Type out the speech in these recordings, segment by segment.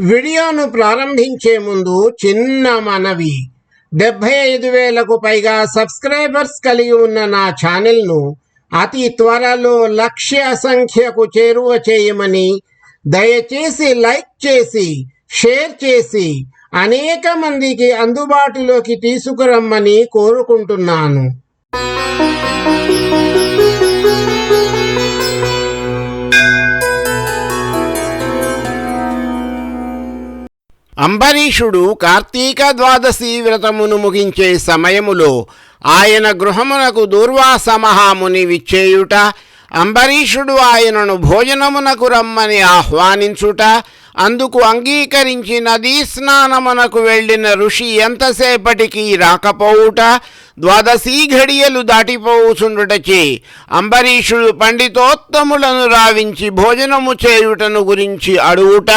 వీడియోను ప్రారంభించే ముందు చిన్న మనవి. 75,000కు పైగా సబ్స్క్రైబర్స్ కలిగి ఉన్న నా ఛానల్ను అతి త్వరలో లక్ష్య సంఖ్యకు చేరువ చేయమని, దయచేసి లైక్ చేసి షేర్ చేసి అనేక మందికి అందుబాటులోకి తీసుకురమ్మని కోరుకుంటున్నాను. అంబరీషుడు కార్తీక ద్వాదశి వ్రతమును ముగించే సమయములో ఆయన గృహమునకు దూర్వాస మహాముని విచ్చేయుట, అంబరీషుడు ఆయనను భోజనమునకు రమ్మని ఆహ్వానించుట, అందుకు అంగీకరించి నదీ స్నానమునకు వెళ్ళిన ఋషి ఎంతసేపటికి రాకపోవుట, ద్వాదశీ ఘడియలు దాటిపోవుచుండుటచే అంబరీషుడు పండితోత్తములను రావించి భోజనము చేయుటను గురించి అడుగుట,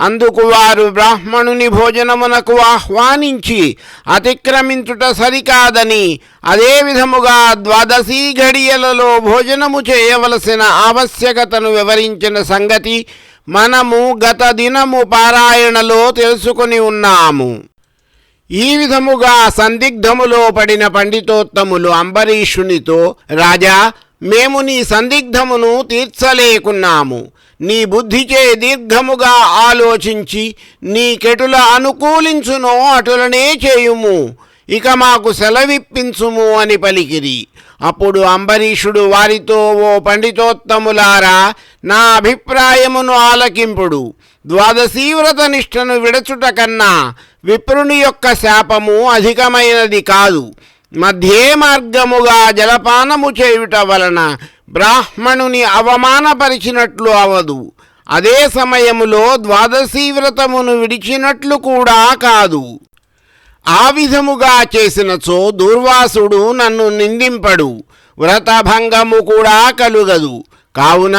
అందుకు వారు బ్రాహ్మణుని భోజనమునకు ఆహ్వానించి అతిక్రమించుట సరికాదని, అదే విధముగా ద్వాదశీ ఘడియలలో భోజనము చేయవలసిన ఆవశ్యకతను వివరించిన సంగతి మనము గత దినము పారాయణలో తెలుసుకొని ఉన్నాము. ఈ విధముగా సందిగ్ధములో పడిన పండితోత్తములు అంబరీషునితో, రాజా, మేము నీ సందిగ్ధమును తీర్చలేకున్నాము. నీ బుద్ధిచే దీర్ఘముగా ఆలోచించి నీ కెటుల అనుకూలించునో అటులనే చేయుము, ఇక మాకు సెలవిప్పించుము అని పలికిరి. అప్పుడు అంబరీషుడు వారితో, ఓ పండితోత్తములారా, నా అభిప్రాయమును ఆలకింపుడు. ద్వాదశీవ్రత నిష్టను విడచుట కన్నా విప్రుని యొక్క శాపము అధికమైనది కాదు. మధ్యే మార్గముగా జలపానము చేయుట వలన బ్రాహ్మణుని అవమానపరిచినట్లు అవదు. అదే సమయములో ద్వాదశీ వ్రతమును విడిచినట్లు కూడా కాదు. ఆ విధముగా చేసినచో దూర్వాసుడు నన్ను నిందింపడు, వ్రతభంగము కూడా కలుగదు. కావున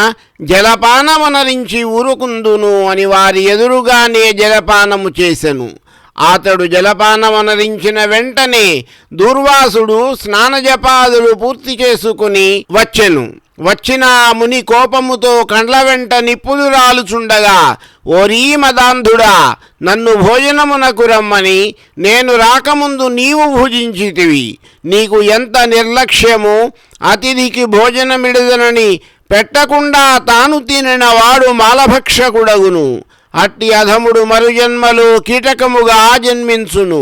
జలపానమనరించి ఊరుకుందును అని వారి ఎదురుగానే జలపానము చేసెను. అతడు జలపానమనరించిన వెంటనే దూర్వాసుడు స్నానజపాదులు పూర్తి చేసుకుని వచ్చెను. వచ్చిన ముని కోపముతో కండ్ల వెంట నిప్పులు రాలుచుండగా, ఓరీ మదాంధుడా, నన్ను భోజనమునకు రమ్మని నేను రాకముందు నీవు భుజించితివి. నీకు ఎంత నిర్లక్ష్యము! అతిథికి భోజనమిడదనని పెట్టకుండా తాను తినిన వాడు మాలభక్షకుడగును. అట్టి అధముడు మరుజన్మలో కీటకముగా జన్మించును.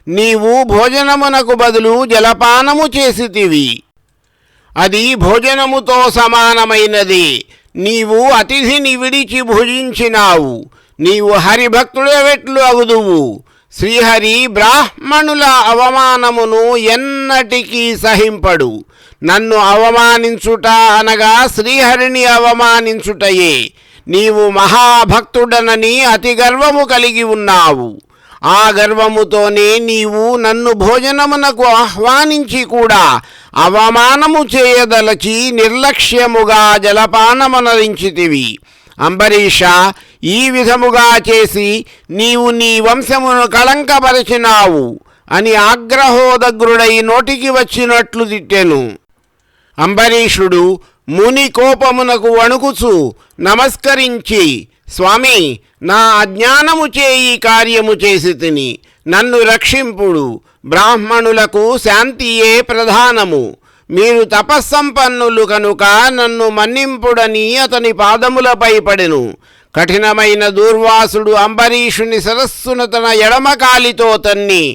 నీవు భోజనమునకు బదులు జలపానము చేసితివి. అది భోజనముతో సమానమైనది. నీవు అతిథిని విడిచి భుజించినావు. నీవు హరిభక్తుడవెట్లు అగుదువు? శ్రీహరి బ్రాహ్మణుల అవమానమును ఎన్నటికీ సహింపడు. నన్ను అవమానించుట అనగా శ్రీహరిని అవమానించుటయే. నీవు మహాభక్తుడనని అతి గర్వము కలిగి ఉన్నావు. ఆ గర్వముతోనే నీవు నన్ను భోజనమునకు ఆహ్వానించి కూడా అవమానము చేయదలచి నిర్లక్ష్యముగా జలపానమనరించితివి. అంబరీష, ఈ విధముగా చేసి నీవు నీ వంశమును కళంకపరిచినావు అని ఆగ్రహోదగ్రుడై నోటికి వచ్చినట్లు తిట్టెను. అంబరీషుడు ముని కోపమునకు వణుకుచు నమస్కరించి, స్వామి, నా అజ్ఞానము చేయి కార్యము చేసి తిని నన్ను రక్షింపుడు. బ్రాహ్మణులకు శాంతియే ప్రధానము. మీరు తపస్సంపన్నులు కనుక నన్ను మన్నింపుడని అతని పాదములపై పడెను. కఠినమైన దూర్వాసుడు అంబరీషుని శిరస్సున తన ఎడమకాలితో తన్ని,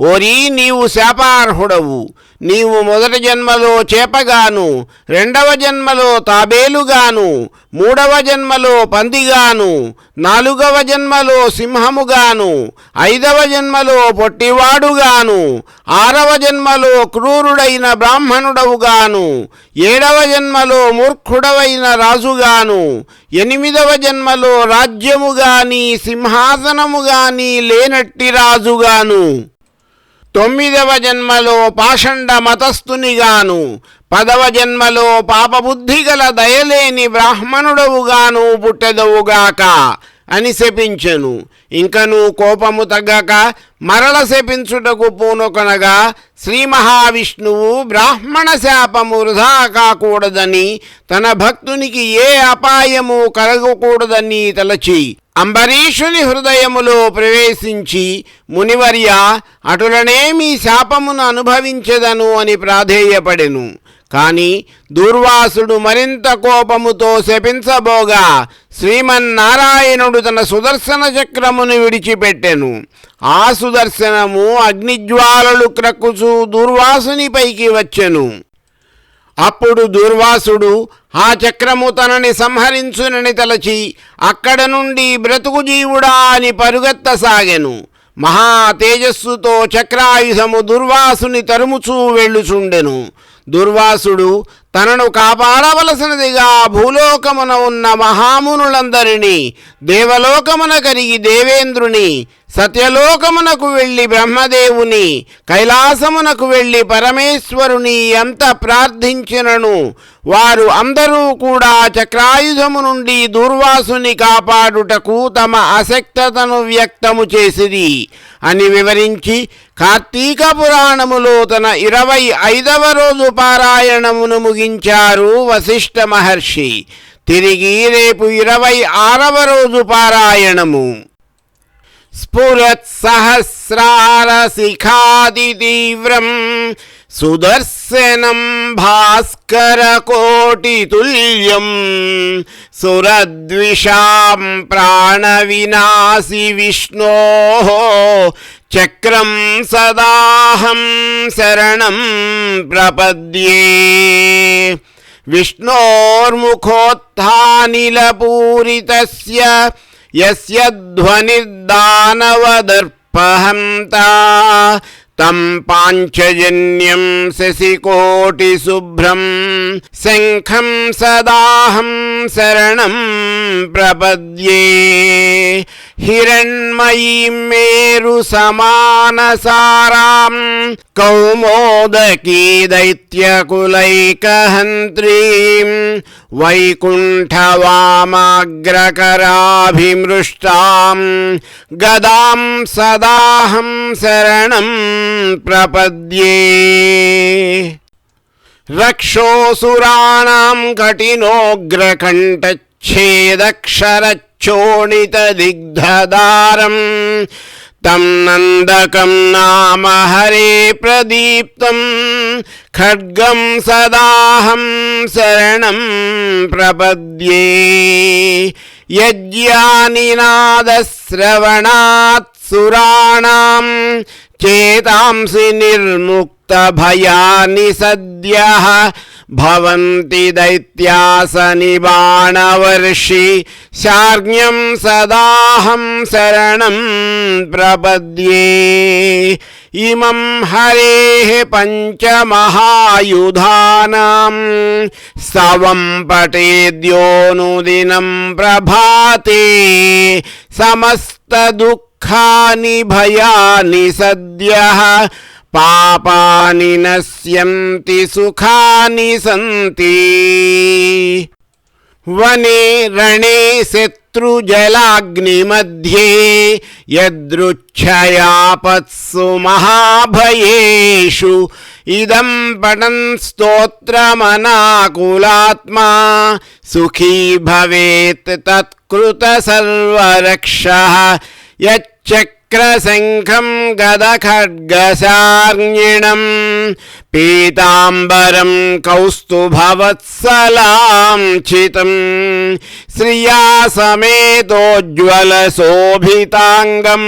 ఓరీ, నీవు శాపార్హుడవు. నీవు మొదటి జన్మలో చేపగాను, రెండవ జన్మలో తాబేలుగాను, మూడవ జన్మలో పందిగాను, నాలుగవ జన్మలో సింహముగాను, ఐదవ జన్మలో పొట్టివాడుగాను, ఆరవ జన్మలో క్రూరుడైన బ్రాహ్మణుడవుగాను, ఏడవ జన్మలో మూర్ఖుడవైన రాజుగాను, ఎనిమిదవ జన్మలో రాజ్యము గాని సింహాసనము గాని లేనట్టి రాజుగాను, తొమ్మిదవ జన్మలో పాషండ మతస్థునిగాను, 10వ జన్మలో పాపబుద్ధి గల దయలేని బ్రాహ్మణుడవుగాను పుట్టెదవుగాక అని శపించెను. ఇంకను కోపము తగ్గక మరల శపించుటకు పూనొకనగా శ్రీ మహావిష్ణువు బ్రాహ్మణ శాపము వృధా కాకూడదని, తన భక్తునికి ఏ అపాయము కలగకూడదని తలచి అంబరీషుని హృదయములో ప్రవేశించి, మునివర్య, అటులనే మీ శాపమును అనుభవించెదను అని ప్రాధేయపడెను. కాని దూర్వాసుడు మరింత కోపముతో శపించబోగా శ్రీమన్నారాయణుడు తన సుదర్శన చక్రమును విడిచిపెట్టెను. ఆ సుదర్శనము అగ్నిజ్వాలలు క్రక్కుచూ దూర్వాసునిపైకి వచ్చెను. అప్పుడు దూర్వాసుడు ఆ చక్రము తనని సంహరించునని తలచి అక్కడ నుండి బ్రతుకు జీవుడా అని పరుగెత్తసాగెను. మహా తేజస్సుతో చక్రాయుధము దుర్వాసుని తరుముచూ వెళ్ళుచుండెను. దుర్వాసుడు తనను కాపాడవలసినదిగా భూలోకమున ఉన్న మహామునులందరినీ, దేవలోకమున కరిగి దేవేంద్రుని, సత్యలోకమునకు వెళ్ళి బ్రహ్మదేవుని, కైలాసమునకు వెళ్ళి పరమేశ్వరుని ఎంత ప్రార్థించినను వారు అందరూ కూడా చక్రాయుధము నుండి దూర్వాసుని కాపాడుటకు తమ అశక్తతను వ్యక్తము చేసిరి అని వివరించి కార్తీక పురాణములో తన 25వ రోజు పారాయణమును ముగించారు వశిష్ఠ మహర్షి. తిరిగి రేపు 26వ రోజు పారాయణము. స్ఫురత్సహస్రారశిఖాదితీవ్రం సుదర్శనం భాస్కరకోటితుల్యం సురద్విషాం ప్రాణవినాశి విష్ణోః చక్రం సదాహం శరణం ప్రపద్యే. విష్ణోర్ముఖోత్థానిలపూరితస్య యస్య ధ్వనిర్దానవదర్పహంతా తం పాంచజన్యం శశికోటిశుభ్రం శంఖం సదాహం శరణం ప్రపద్యే. హిరణ్మయీం మేరు సమానసారాం కౌమోదకీ దైత్యకులైకహంత్రీం వైకుంఠవామాగ్రకరాభిమృష్టాం గదాం సదాహం శరణం ప్రపద్యే. రక్షోసురాణాం కఠినోగ్రకంఠచ్ఛేదక్షరచ్చోణితదిగ్ధదారం తం నందకం నామ హరే ప్రదీప్తం ఖడ్గం సదాహం శరణం ప్రపద్యే. యజ్ఞానినాదశ్రవణాత్ సురాణాం చేతాంసి నిర్ముక్తభయాని సద్యః భవంతి దైత్యాసని బాణవర్షి శార్జ్ఞం సదాహం శరణం ప్రపద్యే. ఇమం హరేః పంచమహాయుధానాం స్తవం పఠేద్యోనుదినం ప్రభాతే సమస్తదుఃఖాని భయాని సద్యః పాపాని నశ్యంతి సుఖాని సంతి. వనే రణే శత్రుజలాగ్నిమధ్యే యదృచ్ఛయాపత్సు మహాభయేషు ఇదం పఠన్ స్తోత్రమనాకులాత్మా సుఖీ భవేత్ తత్కృత సర్వరక్షః. యచ్చక్రశంఖం గదఖడ్గశార్ఞిణం పీతాంబరం కౌస్తుభవత్సలాంఛితం శ్రియా సమేతోజ్వలశోభితాంగం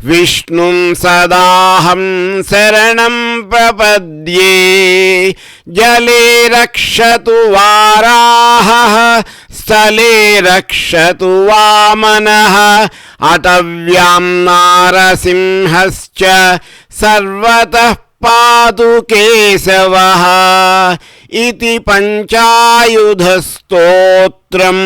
విష్ణుం సదాహం శరణం ప్రపద్యే. జలే రక్షతు వారాహః స్థలే రక్షతు వామనః అటవ్యాం నారసింహశ్చ సర్వతః పాతు కేశవః ఇతి పంచాయుధ స్తోత్రం.